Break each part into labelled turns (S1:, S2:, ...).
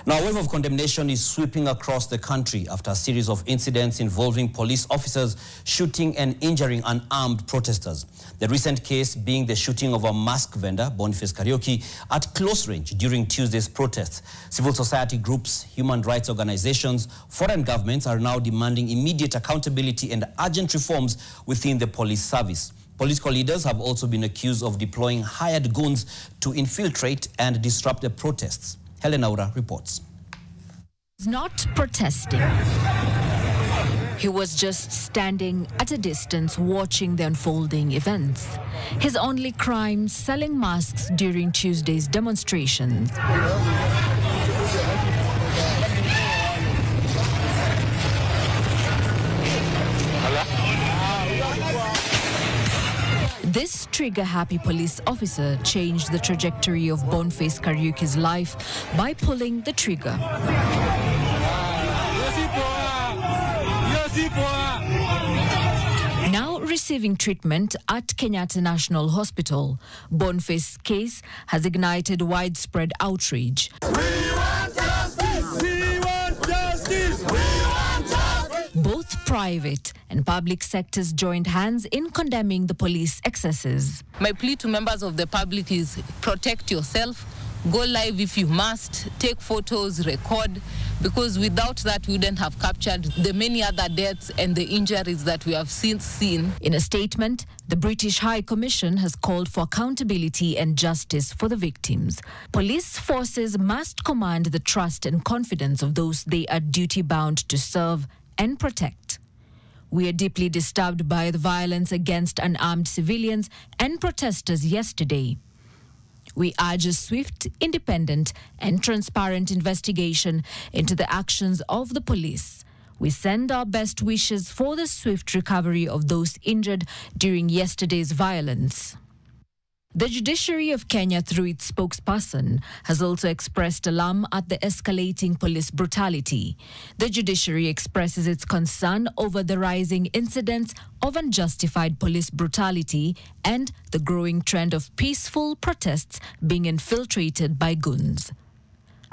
S1: Now, a wave of condemnation is sweeping across the country after a series of incidents involving police officers shooting and injuring unarmed protesters. The recent case being the shooting of a mask vendor, Boniface Kariuki, at close range during Tuesday's protests. Civil society groups, human rights organizations, foreign governments are now demanding immediate accountability and urgent reforms within the police service. Political leaders have also been accused of deploying hired goons to infiltrate and disrupt the protests. Helen Aura reports.
S2: Not protesting. He was just standing at a distance watching the unfolding events. His only crime, selling masks during Tuesday's demonstrations. This trigger-happy police officer changed the trajectory of Boniface Kariuki's life by pulling the trigger. Now receiving treatment at Kenyatta National Hospital, Boniface's case has ignited widespread outrage.
S3: We want justice! We want justice! We want justice!
S2: Both private and public sectors joined hands in condemning the police excesses.
S4: My plea to members of the public is protect yourself, go live if you must, take photos, record, because without that we wouldn't have captured the many other deaths and the injuries that we have since seen.
S2: In a statement, the British High Commission has called for accountability and justice for the victims. Police forces must command the trust and confidence of those they are duty-bound to serve and protect. We are deeply disturbed by the violence against unarmed civilians and protesters yesterday. We urge a swift, independent and transparent investigation into the actions of the police. We send our best wishes for the swift recovery of those injured during yesterday's violence. The judiciary of Kenya, through its spokesperson, has also expressed alarm at the escalating police brutality. The judiciary expresses its concern over the rising incidents of unjustified police brutality and the growing trend of peaceful protests being infiltrated by goons.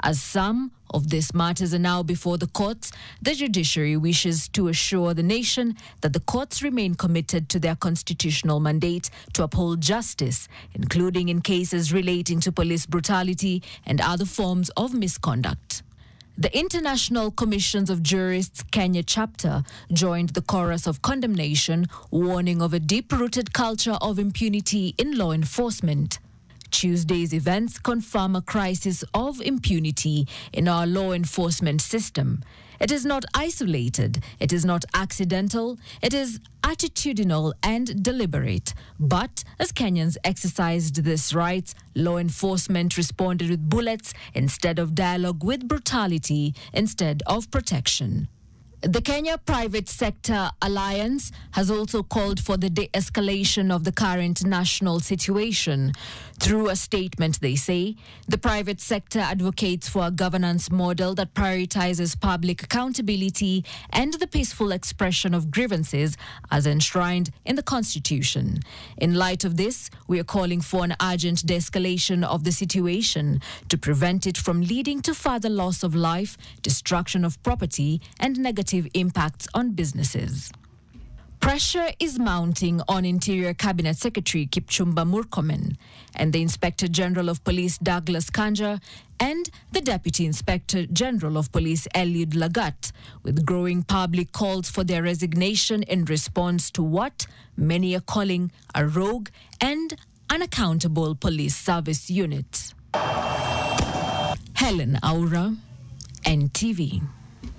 S2: As some of these matters are now before the courts, the judiciary wishes to assure the nation that the courts remain committed to their constitutional mandate to uphold justice, including in cases relating to police brutality and other forms of misconduct. The International Commissions of Jurists Kenya chapter joined the chorus of condemnation, warning of a deep-rooted culture of impunity in law enforcement. Tuesday's events confirm a crisis of impunity in our law enforcement system. It is not isolated, it is not accidental, it is attitudinal and deliberate. But as Kenyans exercised these rights, law enforcement responded with bullets instead of dialogue, with brutality instead of protection. The Kenya Private Sector Alliance has also called for the de-escalation of the current national situation. Through a statement, they say, the private sector advocates for a governance model that prioritizes public accountability and the peaceful expression of grievances as enshrined in the Constitution. In light of this, we are calling for an urgent de-escalation of the situation to prevent it from leading to further loss of life, destruction of property, and negative impacts on businesses. Pressure is mounting on Interior Cabinet Secretary Kipchumba Murkomen and the Inspector General of Police Douglas Kanja and the Deputy Inspector General of Police Eliud Lagat, with growing public calls for their resignation in response to what many are calling a rogue and unaccountable police service unit. Helen Aura, NTV.